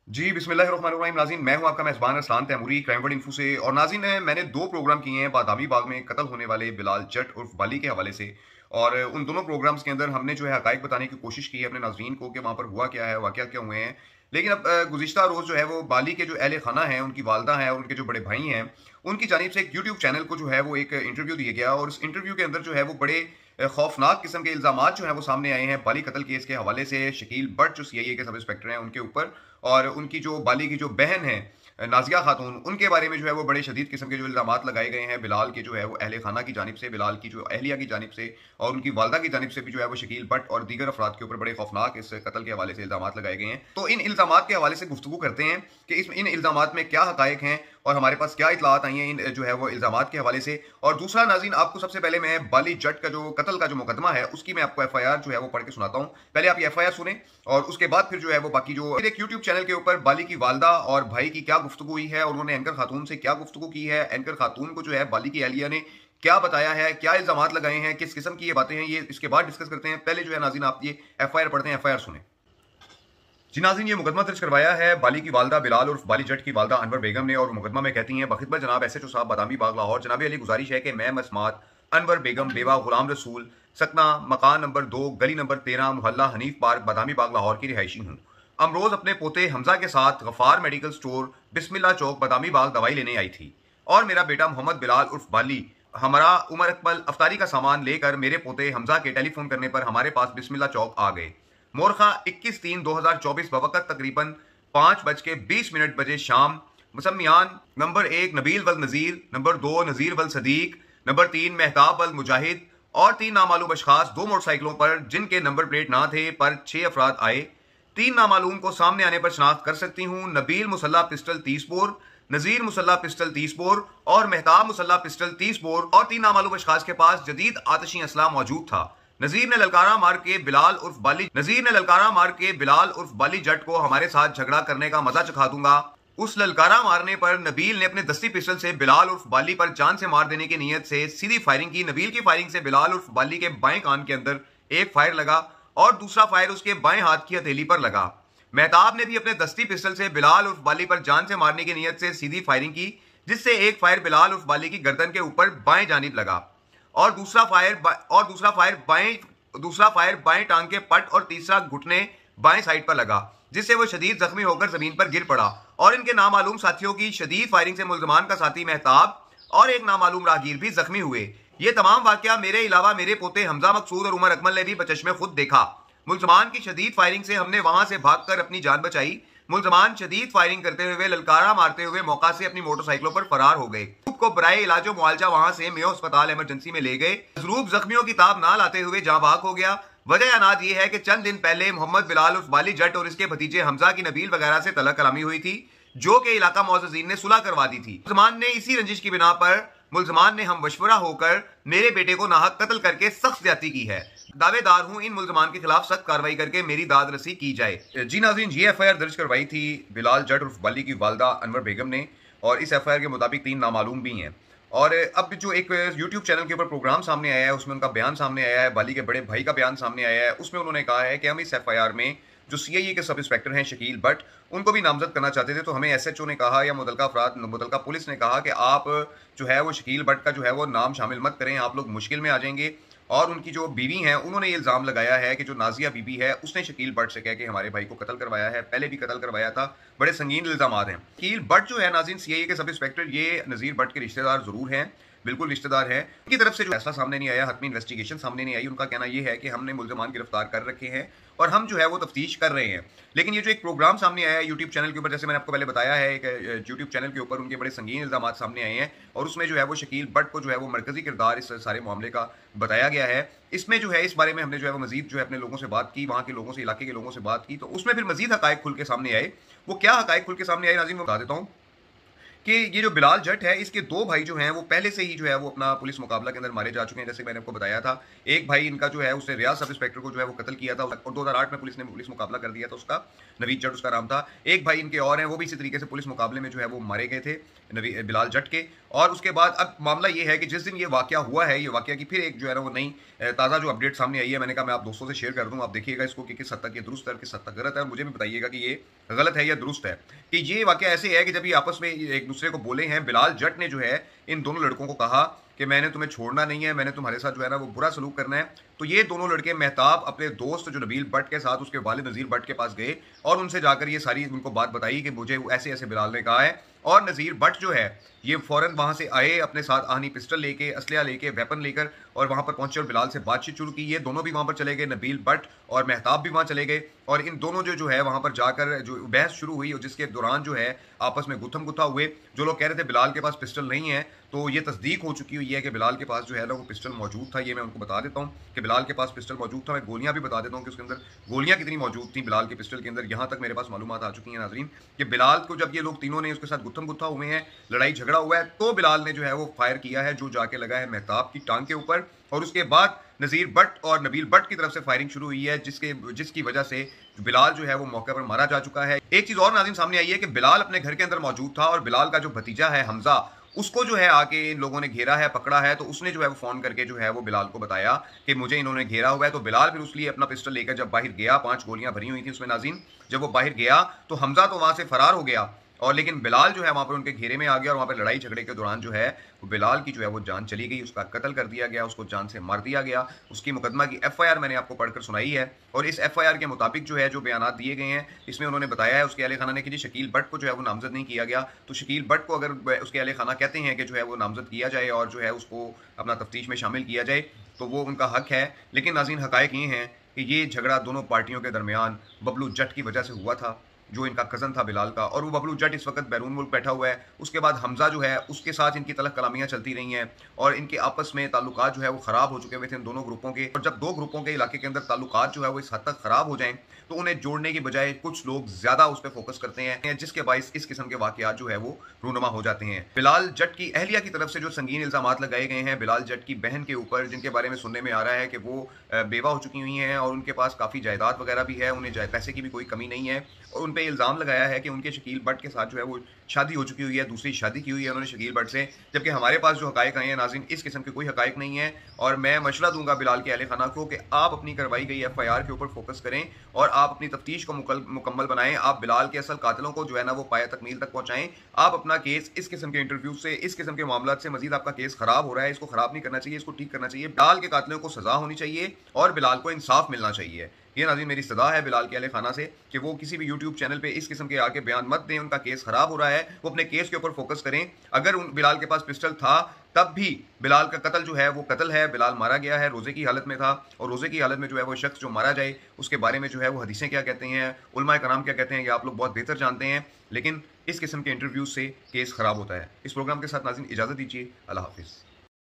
जी, बिस्मिल्लाहिर्रहमानिर्रहीम। नाज़रीन, मैं हूँ आपका मेज़बान Arsalan Taimuri crime word info से। और नाज़रीन, मैंने 2 प्रोग्राम किए हैं बादामी बाग में कत्ल होने वाले बिलाल जट उर्फ़ बाली के हवाले से। और उन दोनों प्रोग्राम्स के अंदर हमने जो है हक़ाइक़ बताने की कोशिश की है अपने नाज़रीन को कि वहाँ पर हुआ क्या है, वाक़या क्या हुए हैं। लेकिन अब गुज़िश्ता रोज़ जो है वो बाली के जो अहले ख़ाना हैं, उनकी वालदा हैं और उनके जो बड़े भाई हैं, उनकी जानिब से एक यूट्यूब चैनल को जो है वो एक इंटरव्यू दिया गया। और उस इंटरव्यू के अंदर जो है वो बड़े खौफ़नाक किस्म के इल्ज़ामात जो हैं वो सामने आए हैं बाली कत्ल केस के हवाले से, शकील बट जो सीआईए के सब इंस्पेक्टर हैं उनके ऊपर। और उनकी जो बाली की जो बहन है नाज़िया खातून, उनके बारे में जो है वो बड़े शदीद किस्म के जो इल्ज़ामात लगाए गए हैं बिलाल के जो है वो अहले खाना की जानिब से, बिलाल की जो अहलिया की जानिब से और उनकी वालदा की जानिब से भी जो है वो शकील बट और दीगर अफराद के ऊपर बड़े खौफनाक इस कत्ल के हवाले से इल्ज़ामात लगाए गए हैं। तो इन इल्ज़ामात के हवाले से गुफ्तगू करते हैं कि इन इल्ज़ामात में क्या हक़ाइक़ हैं और हमारे पास क्या इत्तलात आई हैं इन जो है वो इल्ज़ामात के हवाले से। और दूसरा नाज़रीन, आपको सबसे पहले मैं बाली जट का जो कत्ल का जो मुकदमा है उसकी मैं आपको एफआईआर जो है वो पढ़ के सुनाता हूँ। पहले आप ये एफआईआर सुने और उसके बाद फिर जो है वो बाकी जो एक यूट्यूब चैनल के ऊपर बाली की वालदा और भाई की क्या गुफ्तगू हुई है और उन्होंने एंकर खातून से क्या गुफ्तगू की है, एंकर खातून को जो है बाली की अहलिया ने क्या बताया है, क्या इल्ज़ामात लगाए हैं, किस किस्म की ये बातें हैं, ये इसके बाद डिस्कस करते हैं। पहले जो है नाज़रीन आप ये एफआईआर पढ़ते हैं, एफआईआर सुने। जी नाज़रीन, ये मुकदमा दर्ज करवाया है बाली की वालदा बिलाल उर्फ बाली जट की वालदा अनवर बेगम ने। और मुकदमा में कहती हैं, बखिदमत जनाब एसएचओ साहब बादामी बाग लाहौर, जनाब अली गुजारिश है कि मैं मसमात अनवर बेगम बेवा गुलाम रसूल सकना मकान नंबर 2 गली नंबर 13 मोहल्ला हनीफ पार्क बादामी बाग लाहौर की रिहायशी हूँ। अमरोज अपने पोते हमजा के साथ गफार मेडिकल स्टोर बिस्मिल्ला चौक बादामी बाग दवाई लेने आई थी और मेरा बेटा मोहम्मद बिलाल उर्फ बाली हमारा उमर अकमल अफ्तारी का सामान लेकर मेरे पोते हमजा के टेलीफोन करने पर हमारे पास बिस्मिल्ला चौक आ गए। मोरखा 21/3/2024 बवक़्त तकरीबन 5:20 बजे शाम मुसम्मियान नंबर 1 नबील वल नज़ीर, नंबर 2 नज़ीर वल सदीक, नंबर 3 मेहताब वल मुजाहिद और 3 नामालूम अशखास 2 मोटरसाइकिलों पर जिनके नंबर प्लेट ना थे पर 6 अफराद आए। 3 नामालूम को सामने आने पर शनाख्त कर सकती हूँ। नबील मुसल्ला पिस्टल 30 बोर, नज़ीर मुसल्ला पिस्टल 30 बोर और मेहताब मुसल्ला पिस्टल 30 बोर और 3 नामालूम अशखास के पास जदीद आतशी असला मौजूद था। नजीर ने ललकारा मार के बिलाल उर्फ बाली जट को हमारे साथ झगड़ा करने का मजा चखा दूंगा। उस ललकारा मारने पर नबील ने अपने दस्ती पिस्टल से बिलाल उर्फ बाली पर जान से मार देने की नीयत से सीधी फायरिंग की। नबील की फायरिंग से बिलाल उर्फ बाली के बाएं कान के अंदर एक फायर लगा और दूसरा फायर उसके बाएं हाथ की हथेली पर लगा। मेहताब ने भी अपने दस्ती पिस्टल से बिलाल उर्फ बाली पर जान से मारने की नीयत से सीधी फायरिंग की, जिससे एक फायर बिलाल उर्फ बाली की गर्दन के ऊपर बाएं जानिब लगा और दूसरा फायर बाएं टांग के पट और तीसरा घुटने बाएं साइड पर लगा, जिससे वो शदीद जख्मी होकर जमीन पर गिर पड़ा। और इनके नामालूम साथियों की शदीद फायरिंग से मुल्जमान का साथी मेहताब और एक नामालूम राहगीर भी जख्मी हुए। ये तमाम वाकया मेरे अलावा मेरे पोते हमजा मकसूद और उमर अकमल ने भी बचश्मे खुद देखा। मुल्जमान की शदीद फायरिंग से हमने वहां से भागकर अपनी जान बचाई। मुल्जमान शदीद फायरिंग करते हुए ललकारा मारते हुए मौका से अपनी मोटरसाइकिलों पर फरार हो गए। को बराए इलाजो मुआलजा वहां से मेयो अस्पताल इमरजेंसी में ले गए। मजरूब जख्मियों की ताब ना लाते हुए जहां भाग हो गया। वजह अनाज ये है कि चंद दिन पहले मोहम्मद बिलाल उर्फ बाली जट और इसके भतीजे हमजा की नबील वगैरह से तलक कलामी हुई थी, जो कि इलाका मोअज़्ज़ीन ने सुलह करवा दी थी। मुल्जमान ने हम मशवरा होकर मेरे बेटे को नाहक कत्ल करके सख्त ज्यादती की है। दावेदार हूं इन मुल्जमान के खिलाफ सख्त कार्रवाई करके मेरी दाद रसी की जाए। जी नाज़रीन, ये एफआईआर दर्ज करवाई थी बिलाल जट उर्फ बाली की वालदा अनवर बेगम ने और इस एफआईआर के मुताबिक 3 नामालूम भी हैं। और अब जो एक यूट्यूब चैनल के ऊपर प्रोग्राम सामने आया है उसमें उनका बयान सामने आया है, बाली के बड़े भाई का बयान सामने आया है। उसमें उन्होंने कहा है कि हम इस एफआईआर में जो सीआईए के सब इंस्पेक्टर हैं शकील बट, उनको भी नामजद करना चाहते थे। तो हमें एसएचओ ने कहा या मुतलका पुलिस ने कहा कि आप जो है वो शकील बट का जो है वो नाम शामिल मत करें, आप लोग मुश्किल में आ जाएंगे। और उनकी जो बीवी हैं उन्होंने ये इल्ज़ाम लगाया है कि जो नाजिया बीबी है उसने शकील बट से कह के हमारे भाई को कत्ल करवाया है, पहले भी कत्ल करवाया था। बड़े संगीन इल्ज़ाम हैं। शकील बट जो है नाज़रीन सीआईए के सब इंस्पेक्टर ये नज़ीर बट के रिश्तेदार जरूर हैं, बिल्कुल रिश्तेदार है। उनकी तरफ से जो फैसला सामने नहीं आया, हतमी इन्वेस्टिगेशन सामने नहीं आई। उनका कहना यह है कि हमने मुल्जमान गिरफ्तार कर रखे हैं और हम जो है वो तफ्तीश कर रहे हैं। लेकिन ये जो एक प्रोग्राम सामने आया है यूट्यूब चैनल के ऊपर, जैसे मैंने आपको पहले बताया है, एक यूट्यूब चैनल के ऊपर उनके बड़े संगीन इल्जाम सामने आए हैं और उसमें जो है वो शकील बट को जो है वो मरकजी किरदार इस सारे मामले का बताया गया है। इसमें जो है इस बारे में हमने जो है वो मजीद जो है अपने लोगों से बात की, वहाँ के लोगों से, इलाके के लोगों से बात की, तो उसमें फिर मजीद हकायक खुल के सामने आए। वो क्या हकायक खुल के सामने आए नाज़रीन, मैं बता देता हूँ कि ये जो बिलाल जट है, इसके 2 भाई जो हैं वो पहले से ही जो है वो अपना पुलिस मुकाबला के अंदर मारे जा चुके हैं, जैसे मैंने आपको बताया था। एक भाई इनका जो है उसने रियाज सब इंस्पेक्टर को जो है वो कत्ल किया था और 2008 में पुलिस ने पुलिस मुकाबला कर दिया था उसका, नवीद जट उसका नाम था। एक भाई इनके और हैं, वो भी इसी तरीके से पुलिस मुकाबले में जो है वो मारे गए थे, बिलाल जट के। और उसके बाद अब मामला ये है कि जिस दिन ये वाकया हुआ है, ये वाकया की फिर एक जो है ना वो नई ताज़ा जो अपडेट सामने आई है, मैंने कहा मैं आप दोस्तों से शेयर कर दूँ, आप देखिएगा इसको कि किस हद तक ये दुरुस्त है और किस हद तक गलत है, और मुझे भी बताइएगा कि ये गलत है या दुरुस्त है। कि ये वाकया ऐसे है कि जब ये आपस में एक दूसरे को बोले हैं, बिलाल जट ने जो है इन दोनों लड़कों को कहा कि मैंने तुम्हें छोड़ना नहीं है, मैंने तुम्हारे साथ जो है ना वो बुरा सलूक करना है। तो ये दोनों लड़के मेहताब अपने दोस्त जो नबील भट्ट के साथ उसके वालिद नज़ीर भट्ट के पास गए और उनसे जाकर ये सारी उनको बात बताई कि मुझे ऐसे ऐसे बिलाल ने कहा है। और नज़ीर भट्ट जो है ये फ़ौरन वहाँ से आए, अपने साथ आहनी पिस्टल लेके, असलहा लेके, वेपन लेकर, और वहाँ पर पहुंचे और बिलाल से बातचीत शुरू की। ये दोनों भी वहाँ पर चले गए, नबील भट्ट और मेहताब भी वहाँ चले गए, और इन दोनों जो है वहाँ पर जाकर जो बहस शुरू हुई और जिसके दौरान जो है आपस में गुत्थम गुत्था हुए। जो लोग कह रहे थे बिलाल के पास पिस्टल नहीं है, तो ये तस्दीक हो चुकी हुई है कि बिलाल के पास जो है ना वो पिस्टल मौजूद था। ये मैं उनको बता देता हूँ कि बिलाल के पास पिस्टल मौजूद था। मैं गोलियां भी बता देता हूँ कि उसके अंदर गोलियां कितनी मौजूद थी बिलाल के पिस्टल के अंदर। यहाँ तक मेरे पास मालूमात आ चुकी हैं नाज़रीन कि बिलाल को जब ये लोग तीनों ने उसके साथ गुत्थम गुत्था हुए हैं, लड़ाई झगड़ा हुआ है, तो बिलाल ने जो है वो फायर किया है, जो जाके लगा है मेहताब की टांग के ऊपर, और उसके बाद नज़ीर भट्ट और नबील भट्ट की तरफ से फायरिंग शुरू हुई है, जिसकी वजह से बिलाल जो है वो मौके पर मारा जा चुका है। एक चीज और नाज़रीन सामने आई है कि बिलाल अपने घर के अंदर मौजूद था और बिलाल का जो भतीजा है हमजा, उसको जो है आके इन लोगों ने घेरा है, पकड़ा है। तो उसने जो है वो फोन करके जो है वो बिलाल को बताया कि मुझे इन्होंने घेरा हुआ है। तो बिलाल फिर उसलिए अपना पिस्टल लेकर जब बाहर गया, 5 गोलियां भरी हुई थी उसमें नाज़रीन, जब वो बाहर गया तो हमजा तो वहां से फरार हो गया, और लेकिन बिलाल जो है वहां पर उनके घेरे में आ गया, और वहां पर लड़ाई झगड़े के दौरान जो है वो बिलाल की जो है वो जान चली गई, उसका कत्ल कर दिया गया, उसको जान से मार दिया गया। उसकी मुकदमा की एफआईआर मैंने आपको पढ़कर सुनाई है, और इस एफआईआर के मुताबिक जो है जो बयान दिए गए हैं, इसमें उन्होंने बताया है उसके अहले खाना ने कि जी शकील भट्ट को जो है वो नामजद नहीं किया गया। तो शकील भट्ट को अगर उसके अहले खाना कहते हैं कि जो है वो नामजद किया जाए और जो है उसको अपना तफ्तीश में शामिल किया जाए, तो वो उनका हक है। लेकिन नाज़रीन हकायक ये हैं कि ये झगड़ा दोनों पार्टियों के दरमियान बबलू जट की वजह से हुआ था, जो इनका कज़न था बिलाल का, और वो बबलू जट इस वक्त बैरून मुल्क बैठा हुआ है। उसके बाद हमजा जो है उसके साथ इनकी तलख कलामियाँ चलती रही हैं, और इनके आपस में ताल्लुकात जो है वो ख़राब हो चुके हुए थे इन दोनों ग्रुपों के। और जब 2 ग्रुपों के इलाके के अंदर ताल्लुकात जो है वो इस हद तक ख़राब हो जाएं, तो उन्हें जोड़ने की बजाय कुछ लोग ज़्यादा उस पर फोकस करते हैं, जिसके बायस इस किस्म के वाक़यात जो है वो रूनुमा हो जाते हैं। बिलाल जट की अहलिया की तरफ से जो संगीन इल्ज़ामात लगाए गए हैं बिलाल जट की बहन के ऊपर, जिनके बारे में सुनने में आ रहा है कि वो बेवा हो चुकी हुई हैं और उनके पास काफ़ी जायदाद वगैरह भी है, उन्हें पैसे की भी कोई कमी नहीं है, और उन पर इल्ज़ाम लगाया है कि उनके शकील भट्ट के साथ जो है वो शादी हो चुकी हुई है, दूसरी शादी की हुई है उन्होंने शकील भट्ट से। जबकि हमारे पास जो हकायक आए हैं नाज़रीन, इस किस्म के कोई हकायक नहीं है। और मैं मशवरा दूंगा बिलाल के अहले खाना को कि आप अपनी करवाई गई एफआईआर के ऊपर फोकस करें और आप अपनी तफ्तीश को मुकम्मल बनाएं। आप बिलाल के असल कातिलों को जो है ना वो पाया तकमील तक पहुंचाएं। आप अपना केस इस किस्म के इंटरव्यू से, इस किस्म के मामला से मजीद आपका केस खराब हो रहा है, इसको खराब नहीं करना चाहिए, इसको ठीक करना चाहिए। बिलाल के कातिलों को सजा होनी चाहिए और बिलाल को इंसाफ मिलना चाहिए। ये नाज़रीन मेरी सदा है बिलाल के अहले खाना से कि वो किसी भी यूट्यूब चैनल पे इस किस्म के आके बयान मत दें। उनका केस खराब हो रहा है, वो अपने केस के ऊपर फोकस करें। अगर उन बिलाल के पास पिस्टल था तब भी बिलाल का कत्ल जो है वो कत्ल है, बिलाल मारा गया है, रोज़े की हालत में था, और रोज़े की हालत में जो है वो शख्स जो मारा जाए उसके बारे में जो है वो हदीसें क्या कहते हैं, उलमाए कराम क्या कहते हैं, ये आप लोग बहुत बेहतर जानते हैं। लेकिन इस किस्म के इंटरव्यूज से केस खराब होता है। इस प्रोग्राम के साथ नाज़रीन इजाज़त दीजिए। अल्लाह हाफिज़।